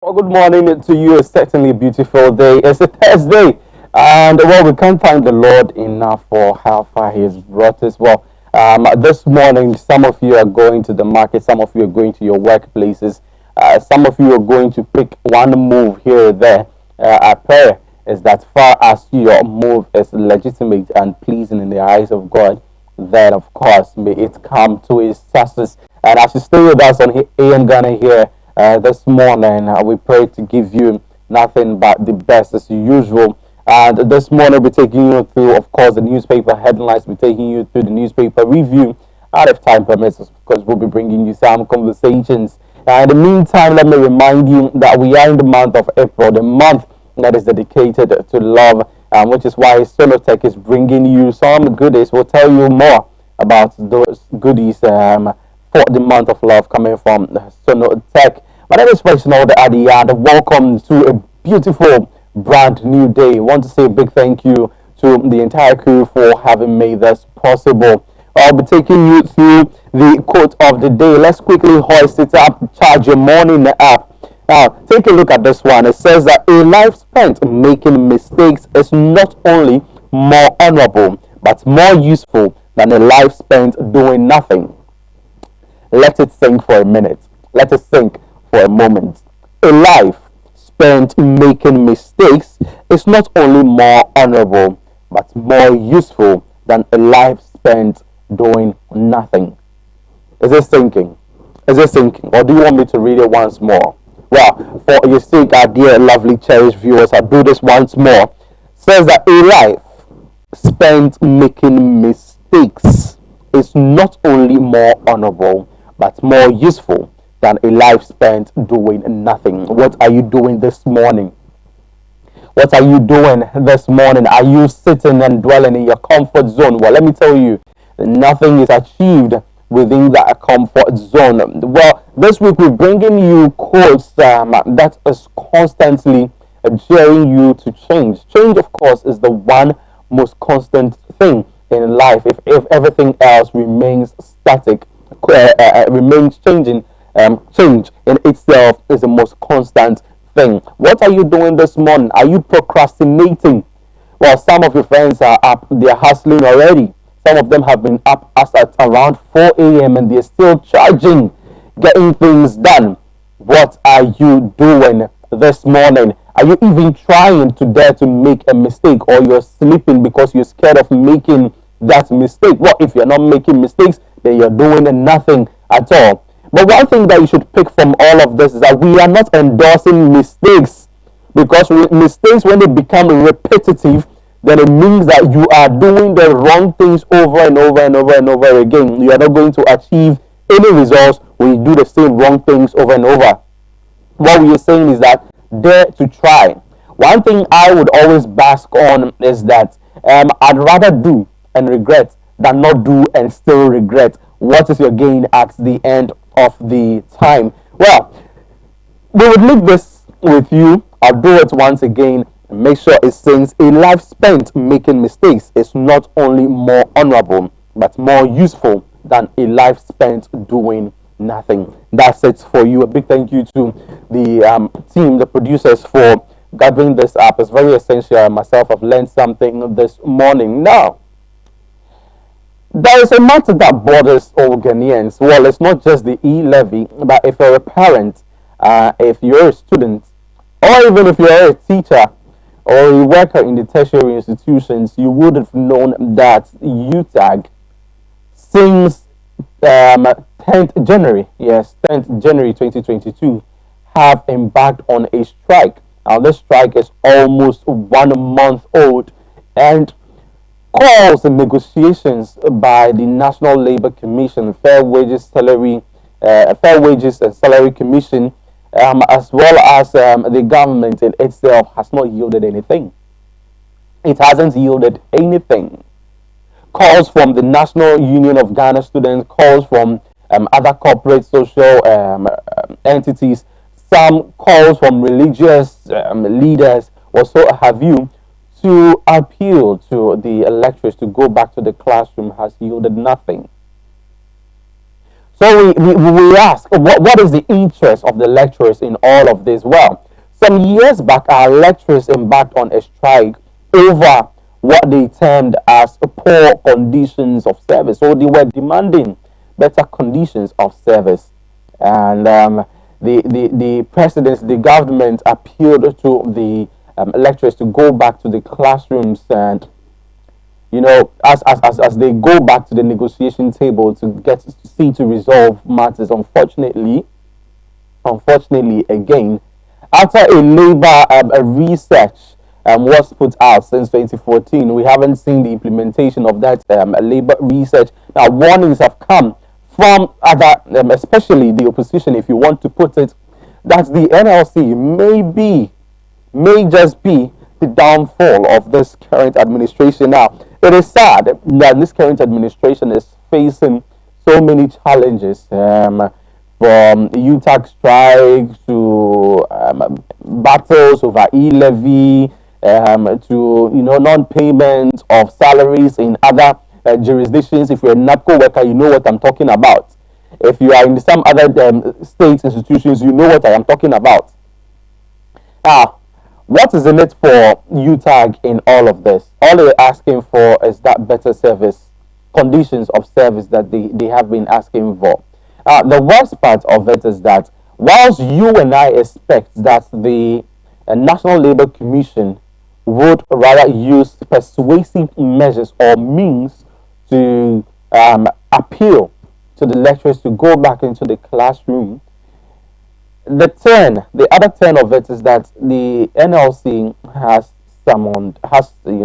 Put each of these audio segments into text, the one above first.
Well, good morning to you. It's certainly a beautiful day. It's a Thursday, and we can't thank the Lord enough for how far He has brought us. This morning, some of you are going to the market, some of you are going to your workplaces, some of you are going to pick one move here or there. Our prayer is that far as your move is legitimate and pleasing in the eyes of God, then of course may it come to its success. And as you stay with us on AM Ghana here this morning, we pray to give you nothing but the best as usual. And this morning we'll be taking you through, of course, the newspaper headlines. We'll be taking you through the newspaper review. And if time permits, of course, we'll be bringing you some conversations. In the meantime, let me remind you that we are in the month of April, the month that is dedicated to love, which is why Sonotech is bringing you some goodies. We'll tell you more about those goodies for the month of love coming from Sonotech. My name is Reginald Adiyad. Welcome to a beautiful brand new day. I want to say a big thank you to the entire crew for having made this possible. I'll be taking you through the quote of the day. Let's quickly hoist it up, charge your morning up. Now, take a look at this one. It says that a life spent making mistakes is not only more honorable, but more useful than a life spent doing nothing. Let it sink for a minute. Let it sink for a moment. A life spent making mistakes is not only more honorable, but more useful than a life spent doing nothing. Is it sinking? Is it sinking? Or do you want me to read it once more? Well, for your sake, our dear, lovely, cherished viewers, I'll do this once more. It says that a life spent making mistakes is not only more honorable, but more useful than a life spent doing nothing. What are you doing this morning? What are you doing this morning? Are you sitting and dwelling in your comfort zone? Well, let me tell you, nothing is achieved within that comfort zone. Well, this week we're bringing you quotes that is constantly daring you to change. Change, of course, is the one most constant thing in life. If everything else remains static, remains changing, change in itself is the most constant thing. What are you doing this morning? Are you procrastinating? Well, some of your friends are up, they're hustling already. Some of them have been up as at around 4 a.m. and they're still charging, getting things done. What are you doing this morning? Are you even trying to dare to make a mistake, or you're sleeping because you're scared of making that mistake? Well, if you're not making mistakes, then you're doing nothing at all. But one thing that you should pick from all of this is that we are not endorsing mistakes, because mistakes, when they become repetitive, then it means that you are doing the wrong things over and over and over and over again. You are not going to achieve any results when you do the same wrong things over and over. What we are saying is that dare to try. One thing I would always bask on is that I'd rather do and regret than not do and still regret. What is your gain at the end of the time? Well, we would leave this with you. I'll do it once again. Make sure it sinks. A life spent making mistakes is not only more honorable, but more useful than a life spent doing nothing. That's it for you. A big thank you to the team, the producers, for gathering this up. It's very essential. I myself have learned something this morning. Now, there is a matter that bothers all Ghanaians. Well, it's not just the e-levy, but if you're a parent, if you're a student, or even if you're a teacher, or a worker in the tertiary institutions, you would have known that UTAG since 10th January, yes, 10th January 2022, have embarked on a strike. Now, this strike is almost 1 month old, and calls and negotiations by the National Labour Commission, Fair Wages and Salary Commission, as well as the government in itself, has not yielded anything. It hasn't yielded anything. Calls from the National Union of Ghana Students, calls from other corporate social entities, some calls from religious leaders, or so have you, to appeal to the electors to go back to the classroom has yielded nothing. So we ask, what is the interest of the lecturers in all of this? Well, some years back, our lecturers embarked on a strike over what they termed as poor conditions of service. So they were demanding better conditions of service. And the presidents, the government appealed to the lecturers to go back to the classrooms and as they go back to the negotiation table to get to see to resolve matters. Unfortunately, again, after a labor a research was put out since 2014, we haven't seen the implementation of that labor research. Now, warnings have come from other, especially the opposition, if you want to put it, that the NLC may just be the downfall of this current administration. Now, it is sad that this current administration is facing so many challenges, from UTAG strikes to battles over e-levy, to non-payment of salaries in other jurisdictions. If you're a NAPCO worker, you know what I'm talking about. If you are in some other state institutions, you know what I am talking about. Now, what is in it for UTAG in all of this? All they're asking for is that better service, conditions of service that they have been asking for. The worst part of it is that whilst you and I expect that the National Labour Commission would rather use persuasive measures or means to appeal to the lecturers to go back into the classroom, the other turn of it is that the NLC has summoned the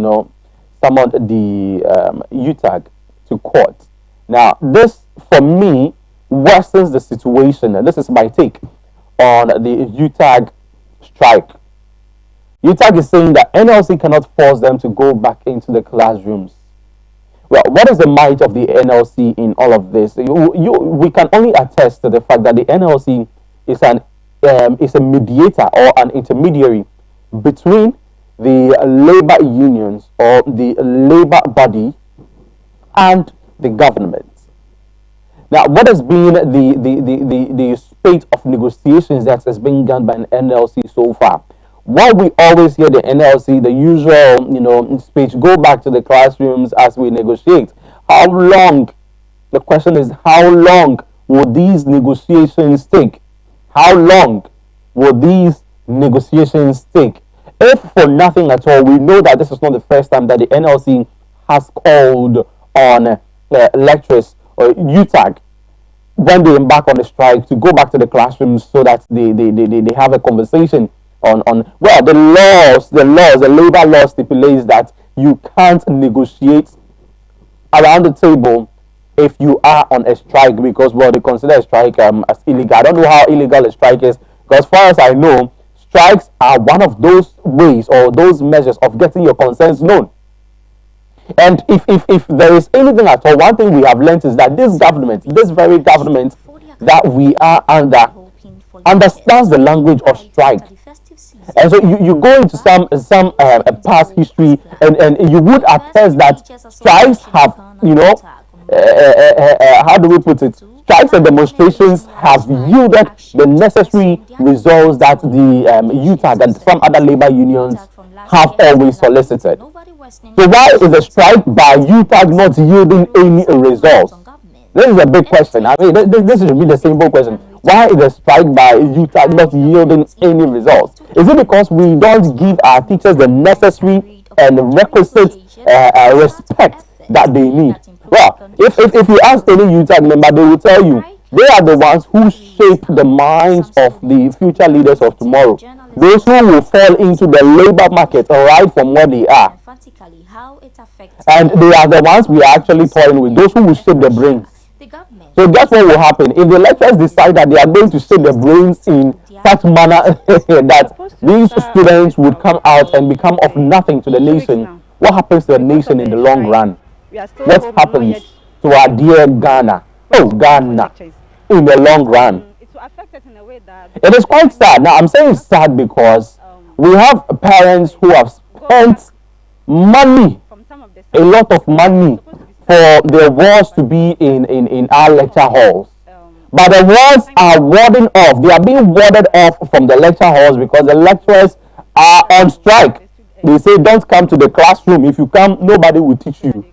UTAG to court. Now, this for me worsens the situation, and this is my take on the UTAG strike. UTAG is saying that NLC cannot force them to go back into the classrooms. Well, what is the might of the NLC in all of this? We can only attest to the fact that the NLC is a mediator or an intermediary between the labor unions or the labor body and the government. Now, what has been the spate of negotiations that has been done by an NLC so far? While we always hear the NLC, the usual, speech, go back to the classrooms as we negotiate. How long? The question is, how long will these negotiations take? How long will these negotiations take? If for nothing at all, we know that this is not the first time that the NLC has called on lecturers or UTAG when they embark on a strike to go back to the classrooms so that they have a conversation on the labor law stipulates that you can't negotiate around the table if you are on a strike, because they consider a strike as illegal. I don't know how illegal a strike is, because as far as I know, strikes are one of those ways or those measures of getting your concerns known. And if there is anything at all, one thing we have learned is that this very government that we are under, understands the language of strike. And so you go into some past history and you would attest that strikes have, how do we put it? Strikes and demonstrations have yielded the necessary results that the UTAG and some other labor unions have always solicited. So why is a strike by UTAG not yielding any results? This is a big question. I mean, this should be the simple question. Why is a strike by UTAG not yielding any results? Is it because we don't give our teachers the necessary and requisite respect that they need? Well, if you ask any UTAG member, they will tell you they are the ones who shape the minds of the future leaders of tomorrow. Those who will fall into the labor market right from where they are. And they are the ones we are actually toying with, those who will shape the brains. So guess what will happen? If the lecturers decide that they are going to shape the brains in such manner that these students would come out and become of nothing to the nation, what happens to the nation in the long run? What happens to our dear Ghana? Oh, Ghana, in the long run. It is quite sad. Now, I'm saying it's sad because we have parents who have spent money, a lot of money, for their walls to be in our lecture halls. But the wards are warding off. They are being warded off from the lecture halls because the lecturers are on strike. They say don't come to the classroom. If you come, nobody will teach you.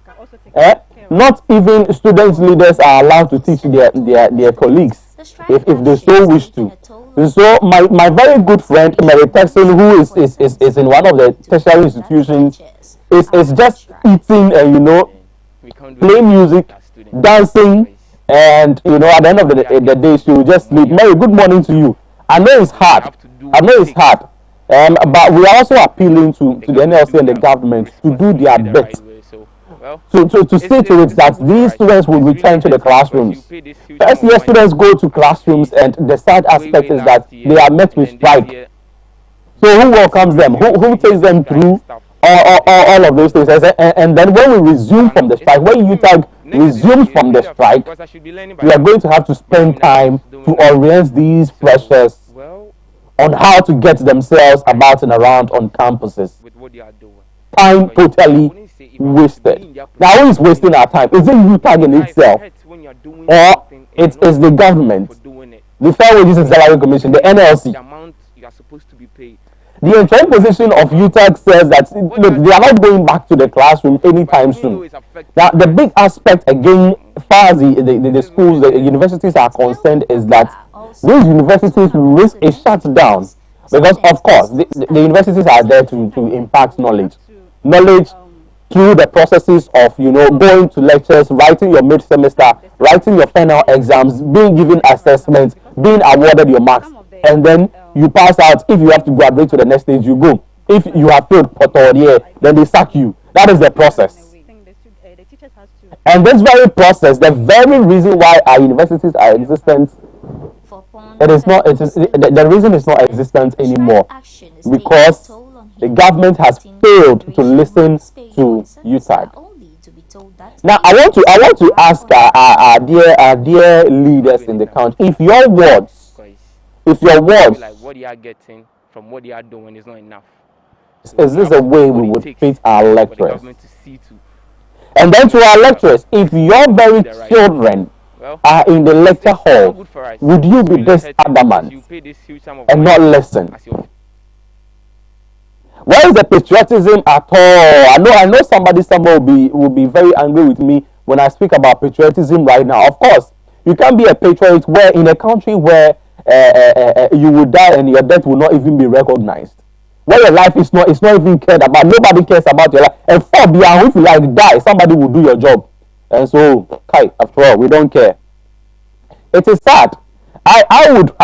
Eh? Not even students leaders are allowed to teach their colleagues if they so wish to. So my very good friend Mary Texan, who is in one of the tertiary institutions, is just eating and playing music, dancing, and at the end of the day she will just sleep. Mary, good morning to you. I know it's hard. I know it's hard. But we are also appealing to the NLC and the government to do their bit to see to it that these students will return to the classrooms. First year students go to classrooms, and the sad aspect is that they are met with strike. So who welcomes them? Who takes them through all of those things? And then when we resume from the strike, when UTAG resumes from the strike, we are going to have to spend time to orient these freshers on how to get themselves about and around on campuses. Time totally wasted. Now, who is wasting our time? Is it UTAG in itself, or it is the government, the Fair Wages and Salary Commission, the NLC? The interim position of UTAG says that look, they are not going back to the classroom anytime soon. Now, the big aspect again, as far as the schools, the universities are concerned, is that these universities will risk a shutdown because, of course, the universities are there to impart knowledge through the processes of going to lectures, writing your mid-semester, writing your final exams, being given assessments, being awarded your marks, and then you pass out. If you have to graduate to the next stage, you go. If you have failed then they sack you. That is the process. And this very process, the very reason why our universities are existent, the reason it's not existent anymore because the government has failed to listen to UTAG. Now, I want to ask our dear leaders in the country, if your words, like what you are getting from what you are doing is not enough, is this a way we would treat our lecturers? And then to our lecturers, if your very children are in the lecture hall, would you be this adamant and not listen? Where is the patriotism at all? I know somebody somewhere will be very angry with me when I speak about patriotism right now. Of course, you can't be a patriot where in a country where you will die and your death will not even be recognized. Where your life is not even cared about. Nobody cares about your life. And for beyond, if you like die, somebody will do your job. And so, after all, we don't care. It is sad. I would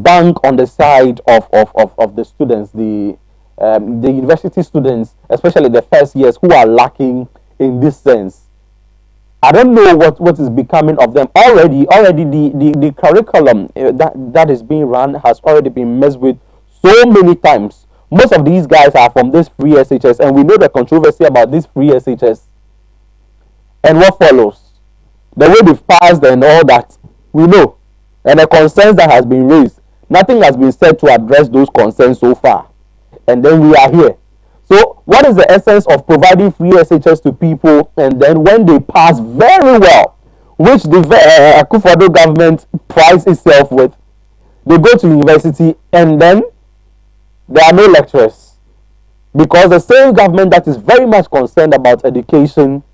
bank on the side of the students, the university students, especially the first years, who are lacking in this sense. I don't know what is becoming of them. Already the curriculum that is being run has already been messed with so many times. Most of these guys are from this free SHS, and we know the controversy about this free SHS. And what follows? The way they've passed and all that, we know. And the concerns that has been raised, nothing has been said to address those concerns so far. And then we are here. So what is the essence of providing free SHS to people, and then when they pass very well, which the Akufo-Addo government prides itself with, they go to university and then there are no lecturers? Because the same government that is very much concerned about education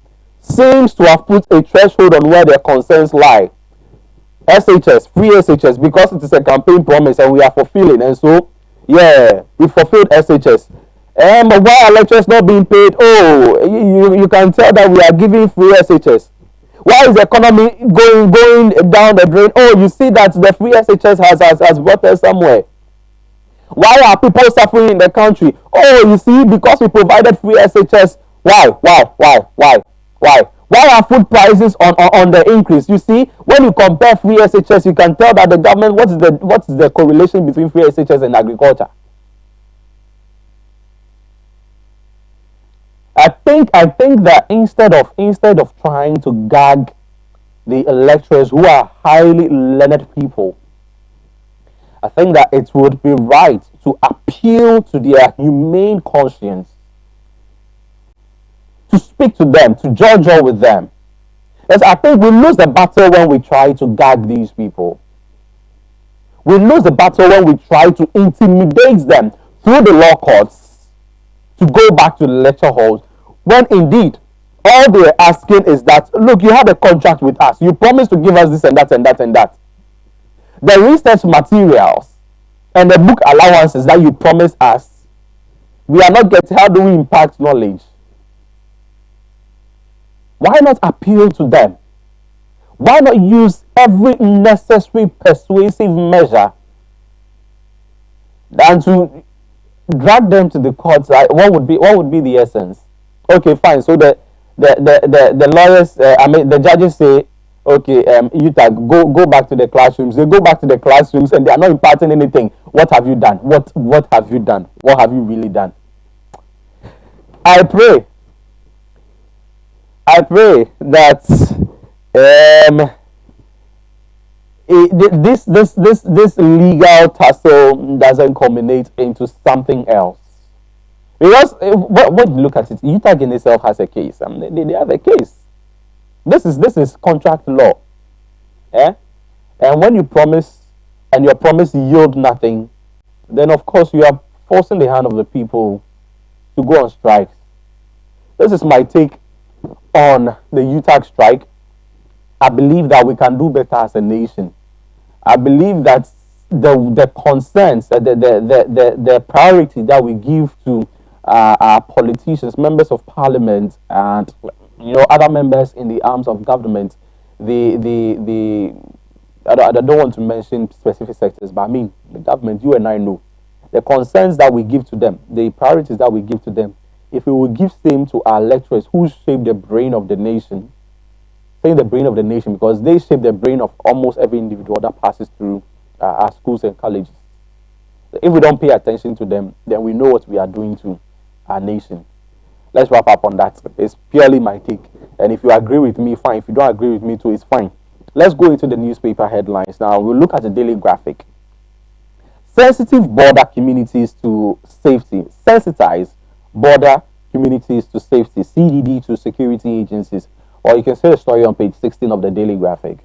seems to have put a threshold on where their concerns lie. SHS, free SHS, because it is a campaign promise and we are fulfilling. And so, yeah, we fulfilled SHS. But why are lecturers not being paid? Oh, you can tell that we are giving free SHS. Why is the economy going down the drain? Oh, you see that the free SHS has brought us somewhere. Why are people suffering in the country? Oh, you see, because we provided free SHS. Why? Why are food prices on the increase? You see, when you compare free SHS, you can tell that the government, what is the correlation between free SHS and agriculture? I think that instead of trying to gag the lecturers who are highly learned people, I think that it would be right to appeal to their humane conscience, to speak to them, to judge with them, Yes, I think we lose the battle when we try to gag these people. We lose the battle when we try to intimidate them through the law courts to go back to the lecture halls, when indeed all they're asking is that, look, you have a contract with us. You promised to give us this and that and that and that. The research materials and the book allowances that you promised us, we are not getting. How do we impact knowledge? Why not appeal to them? Why not use every necessary persuasive measure than to drag them to the courts? What would be the essence? Okay, fine. So the lawyers, the judges say, okay, UTAG, go back to the classrooms. They go back to the classrooms and they are not imparting anything. What have you done? What have you done? What have you really done? I pray that this legal tussle doesn't culminate into something else. Because when you look at it, UTAG in itself has a case. They have a case. This is contract law. And when you promise and your promise yield nothing, then of course you are forcing the hand of the people to go on strikes. This is my take on the UTAG strike. I believe that we can do better as a nation. I believe that the concerns, the priority that we give to our politicians, members of parliament, and other members in the arms of government, I don't want to mention specific sectors, but I mean the government. You and I know the concerns that we give to them, the priorities that we give to them. If we will give same to our lecturers who shape the brain of the nation, saying the brain of the nation because they shape the brain of almost every individual that passes through our schools and colleges. If we don't pay attention to them, then we know what we are doing to our nation. Let's wrap up on that. It's purely my take. And if you agree with me, fine. If you don't agree with me too, it's fine. Let's go into the newspaper headlines. Now, we'll look at the Daily Graphic. Sensitive border communities to safety. Sensitize border communities to safety. CDD to security agencies. Or you can see the story on page 16 of the Daily Graphic.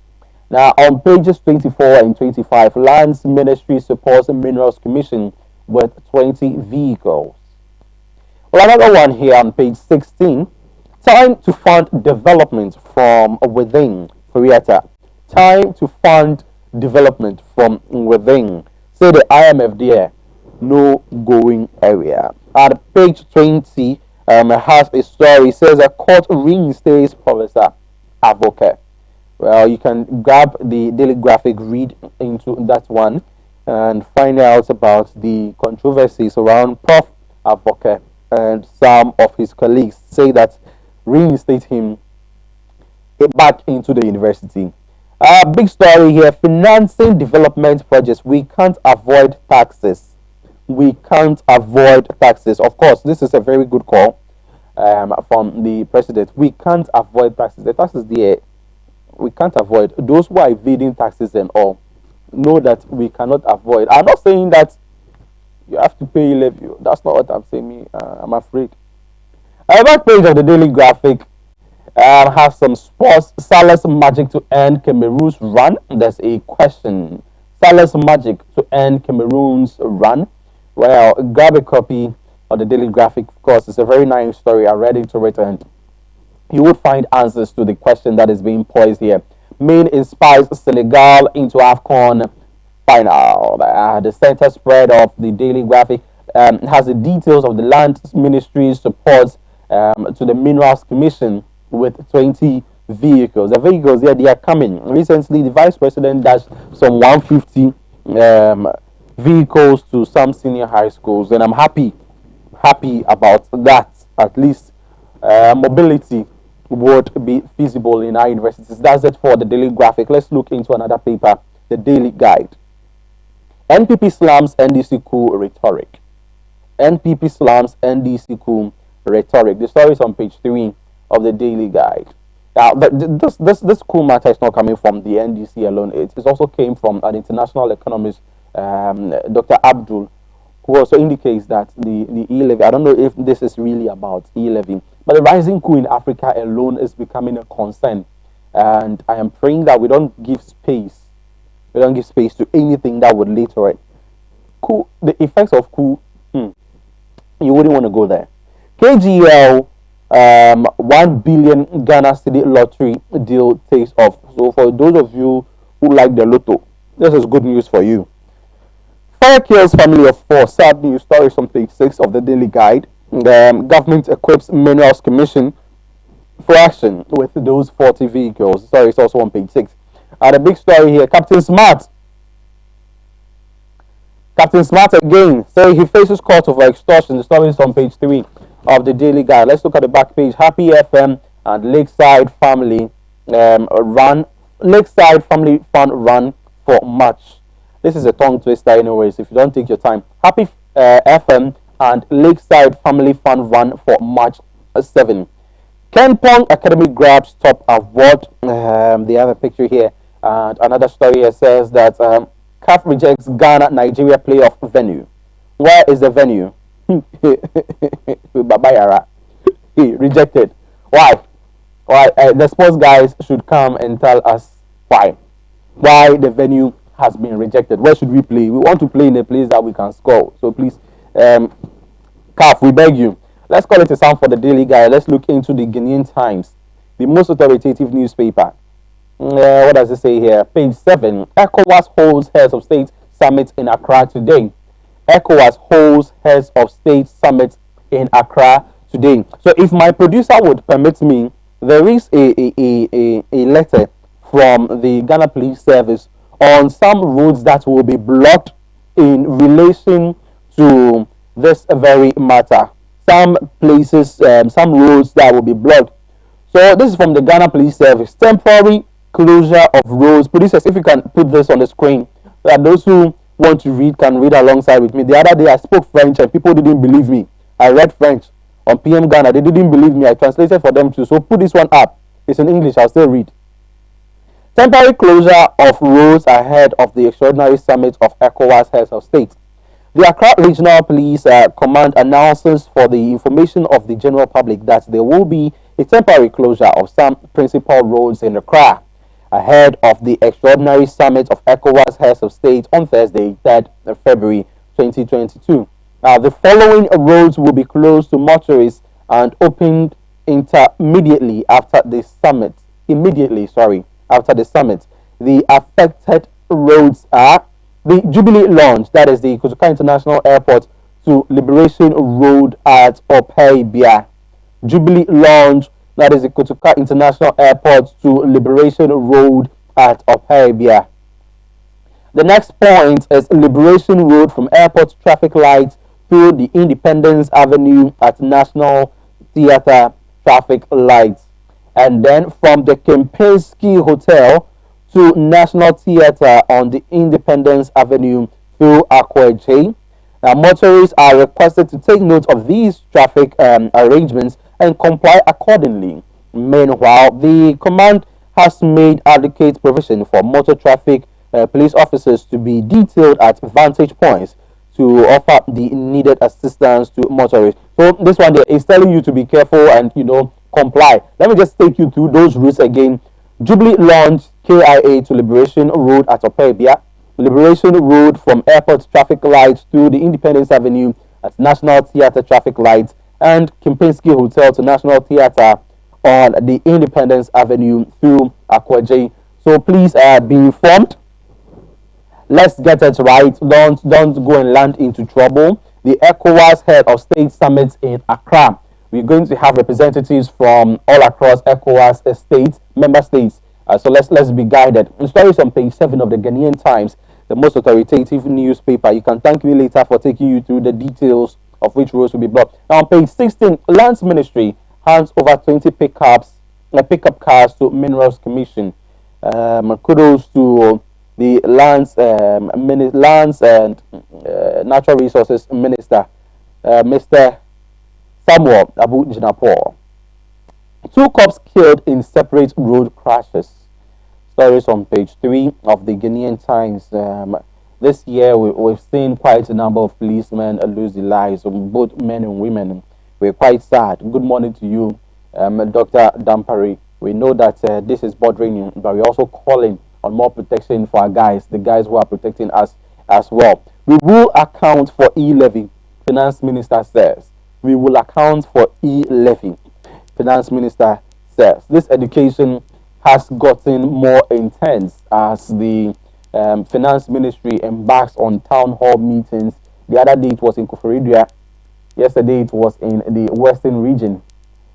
Now, on pages 24 and 25, Lands Ministry supports the Minerals Commission with 20 vehicles. Well, another one here on page 16. Time to fund development from within. Furiata. Time to fund development from within. Say the IMF there. No going area. At page 20, has a story. It says a court reinstates Professor Avoke. Well, you can grab the Daily Graphic, read into that one, and find out about the controversies around Prof. Avoke, and some of his colleagues say that reinstate him back into the university. Big story here: financing development projects. We can't avoid taxes. We can't avoid taxes. Of course, this is a very good call from the president. We can't avoid taxes. The taxes there, we can't avoid. Those who are evading taxes and all know that we cannot avoid. I'm not saying that you have to pay levy. That's not what I'm saying. I'm afraid. The back page of the Daily Graphic has some sports. Salah's magic to end Cameroon's run. There's a question. Salah's magic to end Cameroon's run. Well, grab a copy of the Daily Graphic. Of course, it's a very nice story. I read into it, and you would find answers to the question that is being posed here. Main inspires Senegal into AFCON final. The center spread of the Daily Graphic has the details of the Land Ministry's support to the Minerals Commission with 20 vehicles. The vehicles there, they are coming. Recently, the Vice President dashed some 150 vehicles to some senior high schools, and I'm happy about that. At least mobility would be feasible in our universities. That's it for the Daily Graphic. Let's look into another paper, the Daily Guide. NPP slams NDC coup rhetoric. NPP slams NDC coup rhetoric. The story is on page 3 of the Daily Guide. Now, this coup matter is not coming from the NDC alone. It also came from an international economist, Dr. Abdul, who also indicates that the e-levy, I don't know if this is really about e-levy, but the rising coup in Africa alone is becoming a concern. And I am praying that we don't give space. We don't give space to anything that would lead to it. Cool. The effects of cool. You wouldn't want to go there. KGL 1 billion Ghana City lottery deal takes off. So for those of you who like the lotto, this is good news for you. Fire kills family of 4. Sad news stories from page 6 of the Daily Guide. Government equips Minerals Commission for action with those 40 vehicles. Sorry, it's also on page 6. And a big story here, Captain Smart again, say he faces court over extortion. The story is on page 3 of the Daily Guide. Let's look at the back page. Happy FM and Lakeside Family Lakeside Family Fun Run for March. This is a tongue twister anyways, if you don't take your time. Happy FM and Lakeside Family Fun Run for March 7. Ken Pong Academy grabs top award. They have a picture here. And another story here says that CAF rejects Ghana Nigeria playoff venue. Where is the venue? Babayara. Rejected. Why? The sports guys should come and tell us why the venue has been rejected. Where should we play? We want to play in a place that we can score. So please, CAF, we beg you. Let's call it a sound for the Daily Guide. Let's look into the Ghanaian Times, the most authoritative newspaper. What does it say here? Page 7. ECOWAS holds heads of state summit in Accra today. ECOWAS holds heads of state summit in Accra today. So if my producer would permit me, there is a letter from the Ghana Police Service on some roads that will be blocked in relation to this very matter. Some places, some roads that will be blocked. So this is from the Ghana Police Service. Temporary closure of roads. Producers, if you can put this on the screen, so that those who want to read can read alongside with me. The other day I spoke French and people didn't believe me. I read French on PM Ghana. They didn't believe me. I translated for them too. So put this one up. It's in English. I'll still read. Temporary closure of roads ahead of the extraordinary summit of ECOWAS heads of state. The Accra Regional Police Command announces for the information of the general public that there will be a temporary closure of some principal roads in Accra ahead of the extraordinary summit of ECOWAS heads of state on Thursday, 3rd February 2022. The following roads will be closed to motorists and opened immediately after the summit. After the summit. The affected roads are the Jubilee Lounge, that is the Kotoka International Airport, to Liberation Road at Opeibia. Jubilee Lounge, that is the Kotoka International Airport, to Liberation Road at Opeibia. The next point is Liberation Road from Airport traffic lights through the Independence Avenue at National Theatre traffic lights. And then from the Kempinski Hotel to National Theatre on the Independence Avenue through Akwaje. Motorists are requested to take note of these traffic arrangements and comply accordingly. Meanwhile, the command has made adequate provision for motor traffic police officers to be detailed at vantage points to offer the needed assistance to motorists. So this one there is telling you to be careful and comply. Let me just take you through those routes again. Jubilee Lounge, KIA to Liberation Road at Opeibia. Liberation Road from Airport traffic lights to the Independence Avenue at National Theatre traffic lights, and Kempinski Hotel to National Theatre on the Independence Avenue through Akwaje. So please be informed. Let's get it right. Don't go and land into trouble. The ECOWAS head of state summit in Accra. We're going to have representatives from all across ECOWAS states, member states. So let's be guided. The story is on page 7 of the Ghanaian Times, the most authoritative newspaper. You can thank me later for taking you through the details of which roads will be blocked. Now on page 16, Lands Ministry hands over 20 pickup cars to Minerals Commission. Kudos to the Lands and Natural Resources Minister, Mr. Samuel Abu Jinapor. 2 cops killed in separate road crashes. Stories on page 3 of the Ghanaian Times. This year we've seen quite a number of policemen lose their lives, both men and women. We're quite sad. Good morning to you, Dr. Dampari. We know that this is bordering in, but we're also calling on more protection for our guys, the guys who are protecting us as well. We will account for e-levy, Finance Minister says. We will account for e-levy, Finance Minister says. This education has gotten more intense as the Finance Ministry embarks on town hall meetings. The other day it was in Koforidua. Yesterday it was in the Western region.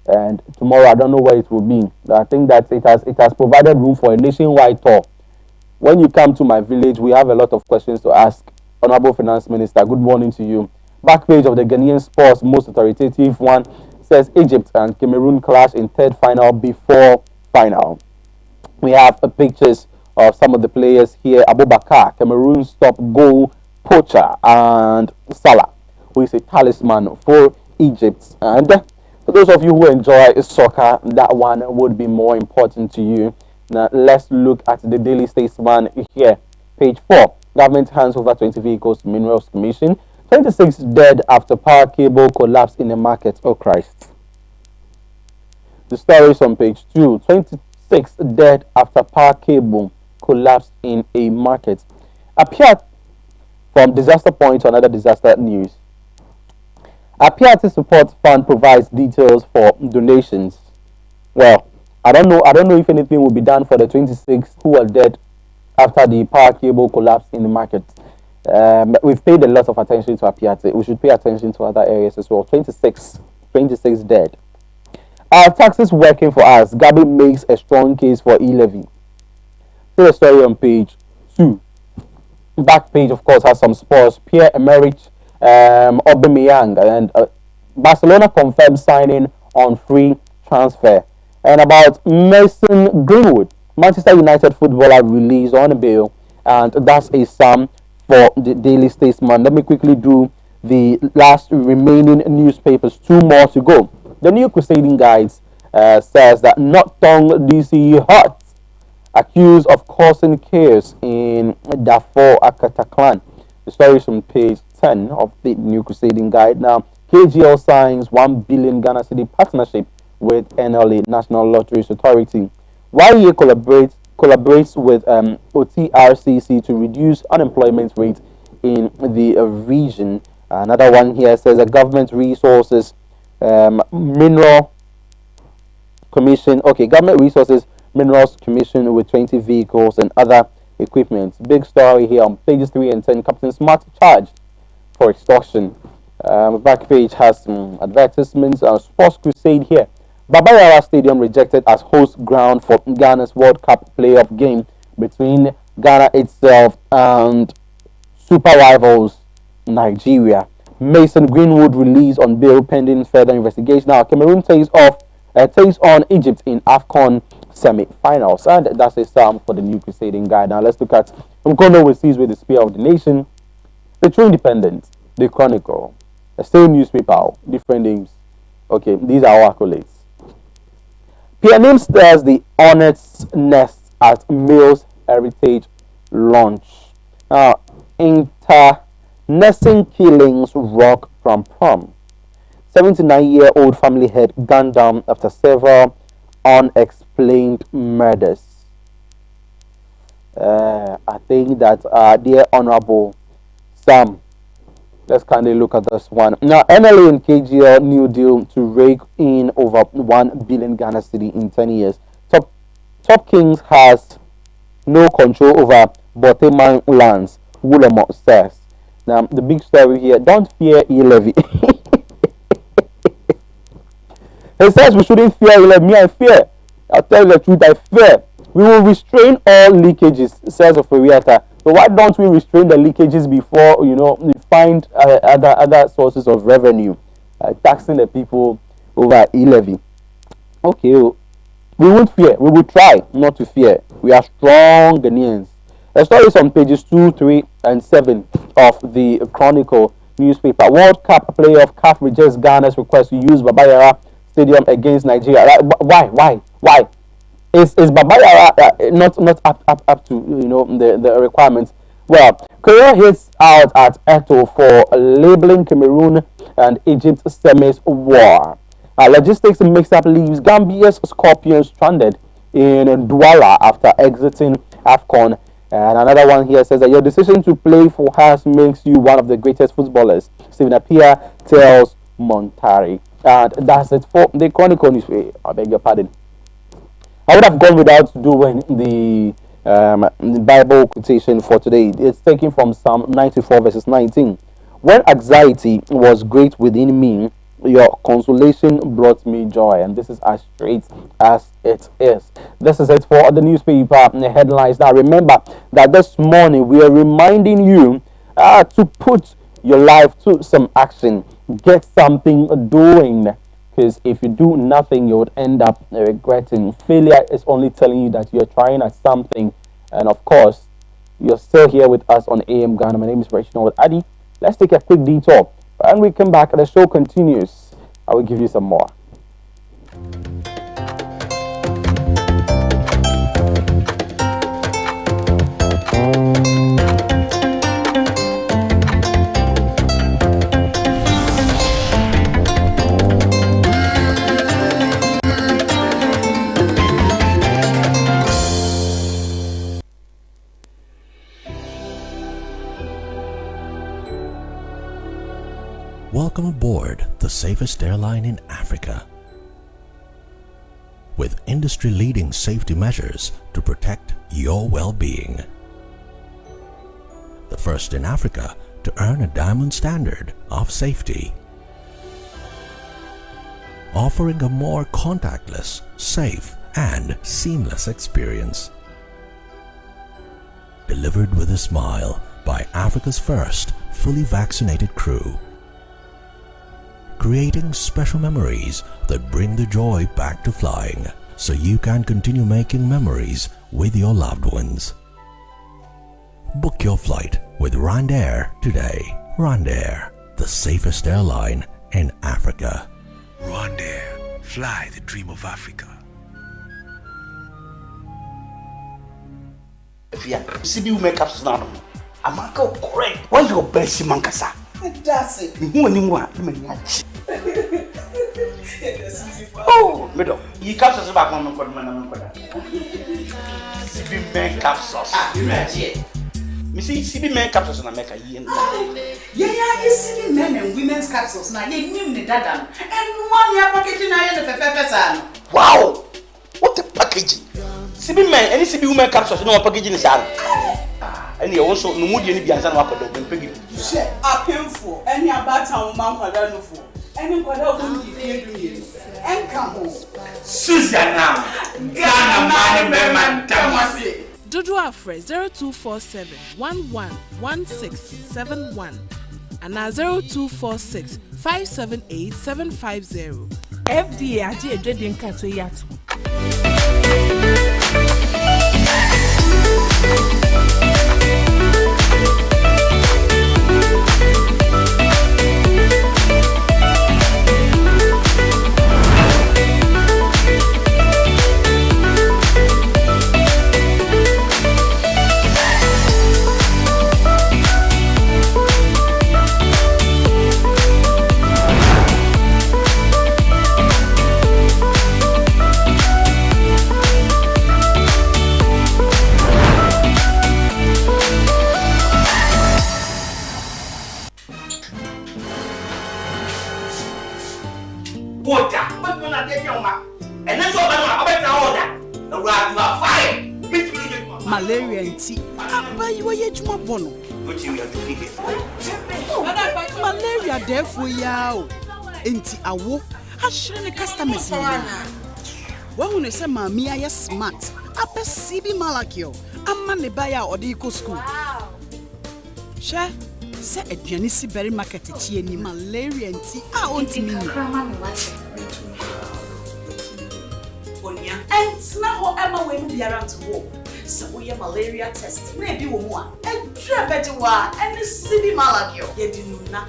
And tomorrow I don't know where it will be. I think that it has provided room for a nationwide tour. When you come to my village, we have a lot of questions to ask. Honorable Finance Minister, good morning to you. Back page of the Ghanaian Sports, most authoritative one, says Egypt and Cameroon clash in third final before final. We have pictures of some of the players here. Abubakar, Cameroon's top goal poacher, and Salah, who is a talisman for Egypt. And for those of you who enjoy soccer, that one would be more important to you. Now, let's look at the Daily Statesman here. Page 4. Government hands over 20 vehicles to Minerals Commission. 26 dead after power cable collapse in the market. Oh, Christ. The story is on page 2. 26 dead after power cable collapsed in a market. Appeared from disaster point to another disaster news. Apiati Support Fund provides details for donations. Well, I don't know if anything will be done for the 26 who are dead after the power cable collapsed in the market. We've paid a lot of attention to Apiati. We should pay attention to other areas as well. 26 dead. Our taxes working for us. Gabi makes a strong case for e-levy. See the story on page 2. Back page, of course, has some sports. Pierre-Emerick Aubameyang and Barcelona confirmed signing on free transfer. And about Mason Greenwood, Manchester United footballer released on bail, and that's a sum for the Daily Statesman. Let me quickly do the last remaining newspapers. 2 more to go. The New Crusading Guides says that North Tongue DC hot, accused of causing chaos in Darfur Akataklan. The story is from page 10 of the New Crusading Guide. Now, KGL signs 1 billion Ghana cedi partnership with NLA, National Lotteries Authority. YEA collaborates with OTRCC to reduce unemployment rate in the region. Another one here says the government resources mineral commission. Okay, government resources minerals commission with 20 vehicles and other equipment. Big story here on pages 3 and 10. Captain Smart charged for extortion. Back page has some advertisements. Sports Crusade here. Baba Yara Stadium rejected as host ground for Ghana's World Cup playoff game between Ghana itself and super rivals Nigeria. Mason Greenwood released on bail pending further investigation. Now Cameroon takes on Egypt in AFCON semi-finals, and that's a sum for the New Crusading Guide. Now let's look at Mkono overseas with the Spear of the Nation, the True Independent, the Chronicle, the same newspaper, different names. Okay, these are our accolades. PNM stirs the Hornets' nest at Males Heritage launch. Now, internecine killings rock from prom. 79-year-old family head gunned down after several unexplained murders. I think that dear Honorable Sam, let's kindly look at this one. Now, NLA and KGL new deal to rake in over 1 billion Ghana cedi in 10 years. Top Kings has no control over Boteman lands, Wulamo says. Now, the big story here, don't fear e-levy. He says we shouldn't fear e-levy. Me, I fear. I'll tell you the truth, I fear. We will restrain all leakages, says Oferiata. So why don't we restrain the leakages before, we find other sources of revenue, taxing the people over e-levy? Okay, we won't fear. We will try not to fear. We are strong Ghanaians. The story is on pages 2, 3, and 7 of the Chronicle newspaper. World Cup playoff, CAF rejects Ghana's request to use Baba Yara Stadium against Nigeria. Why? Is Baba Yara not up to the requirements? Well, Korea hits out at Eto for labeling Cameroon and Egypt semis war. Logistics mix-up leaves Gambia's Scorpions stranded in Douala after exiting AFCON. And another one here says that your decision to play for us makes you one of the greatest footballers. Stephen Appiah tells Montari. And that's it for the Chronicle newspaper. I beg your pardon. I would have gone without doing the Bible quotation for today. It's taken from Psalm 94 verses 19. When anxiety was great within me, your consolation brought me joy. And this is as straight as it is. This is it for the newspaper headlines. Now remember that this morning we are reminding you to put your life to some action. Get something doing. Because if you do nothing, you would end up regretting. Failure is only telling you that you're trying at something. And of course, you're still here with us on AM Ghana. My name is Reginald Adi. Let's take a quick detour. When we come back, the show continues. I will give you some more. Welcome aboard the safest airline in Africa. With industry-leading safety measures to protect your well-being. The first in Africa to earn a diamond standard of safety. Offering a more contactless, safe, and seamless experience. Delivered with a smile by Africa's first fully vaccinated crew. Creating special memories that bring the joy back to flying, so you can continue making memories with your loved ones. Book your flight with RwandAir today. RwandAir, the safest airline in Africa. RwandAir, fly the dream of Africa. Yeah, CB will make up now. I'm not correct. What's your best, Mankasa? That's it. Oh, middle. He comes us back on the CB men capsules. Missy CB men capsules and America. Yeah, you see men and women's capsules now. You name the dada. And 1 year packaging I am the pepper. Wow! What a packaging! CB men, any CB women capsules, no packaging is out. And you also no mood any biansan wako do pegi. Share a painful any about town man kwada for. Any kwada go di fie do ye. Enka ho. Susanna. Ghana man man tamase. Dodo Afre 0247 111671 and 0246 578 750. FDA aje edwedin kato yato. Malaria and tea. You are yet more bono. Malaria, therefore, yao. Enti awo. I shouldn't customers. Well, when I say, Mammy, I am smart. I bet CB Malakio. I'm man the buyer or the eco school. Share. Say a Janisi berry market any malaria and tea. I want me. And now Emma will be around to walk. So we have malaria test. Maybe one. And better one. And the CB Malakio. You didn't know.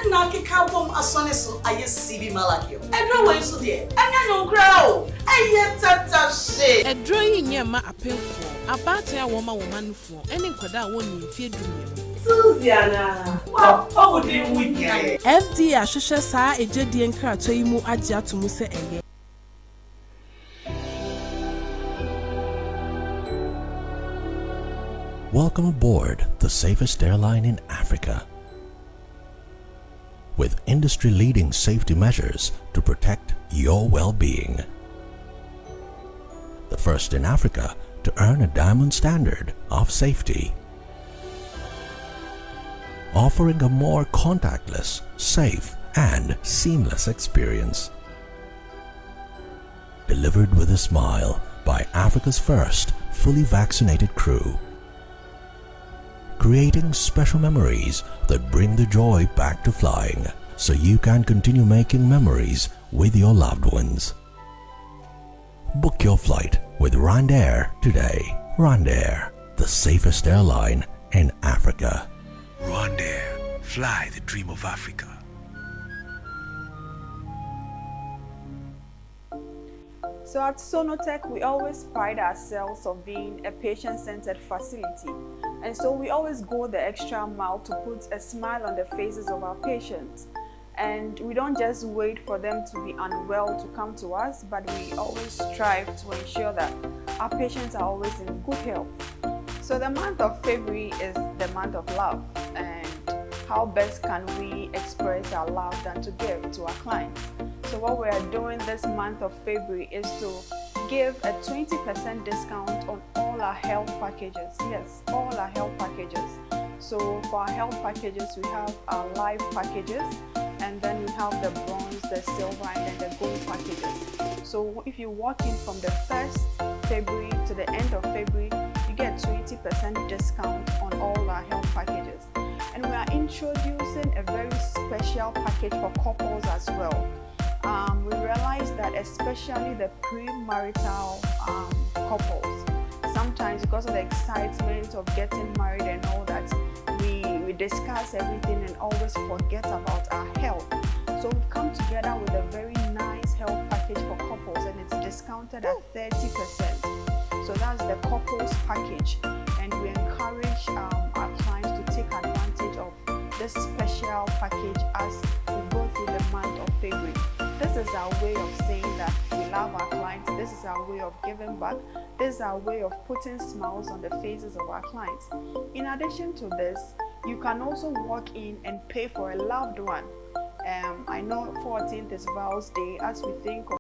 And now I can't bomb a son so I CB Malakio. And no way so there. And I know grow. I yet that shit. A drawing yama appeal for. A battery woman for. Any quada won't fear. Susiana, what would you weekend? FDA ahwehwɛ saa ejedie nkrato yi mu agye ato mu sɛ ɛyɛ. Welcome aboard the safest airline in Africa. With industry-leading safety measures to protect your well-being. The first in Africa to earn a diamond standard of safety. Offering a more contactless, safe, and seamless experience. Delivered with a smile by Africa's first fully vaccinated crew. Creating special memories that bring the joy back to flying, so you can continue making memories with your loved ones. Book your flight with RwandAir today. RwandAir, the safest airline in Africa. RwandAir, fly the dream of Africa. So at Sonotech, we always pride ourselves on being a patient-centered facility. And so we always go the extra mile to put a smile on the faces of our patients. And we don't just wait for them to be unwell to come to us, but we always strive to ensure that our patients are always in good health. So the month of February is the month of love. And how best can we express our love than to give to our clients? So what we are doing this month of February is to give a 20% discount on all our health packages. Yes, all our health packages. So for our health packages, we have our life packages, and then we have the bronze, the silver, and then the gold packages. So if you walk in from the 1st February to the end of February, you get 20% discount on all our health packages. And we are introducing a very special package for couples as well. We realize that especially the premarital couples, sometimes because of the excitement of getting married and all that, we discuss everything and always forget about our health. So we've come together with a very nice health package for couples, and it's discounted at 30%. So that's the couples package, and we encourage our clients to take advantage of this special package as we go through the month of February. This is our way of saying that we love our clients. This is our way of giving back. This is our way of putting smiles on the faces of our clients. In addition to this, you can also walk in and pay for a loved one. I know 14th is Val's Day. As we think of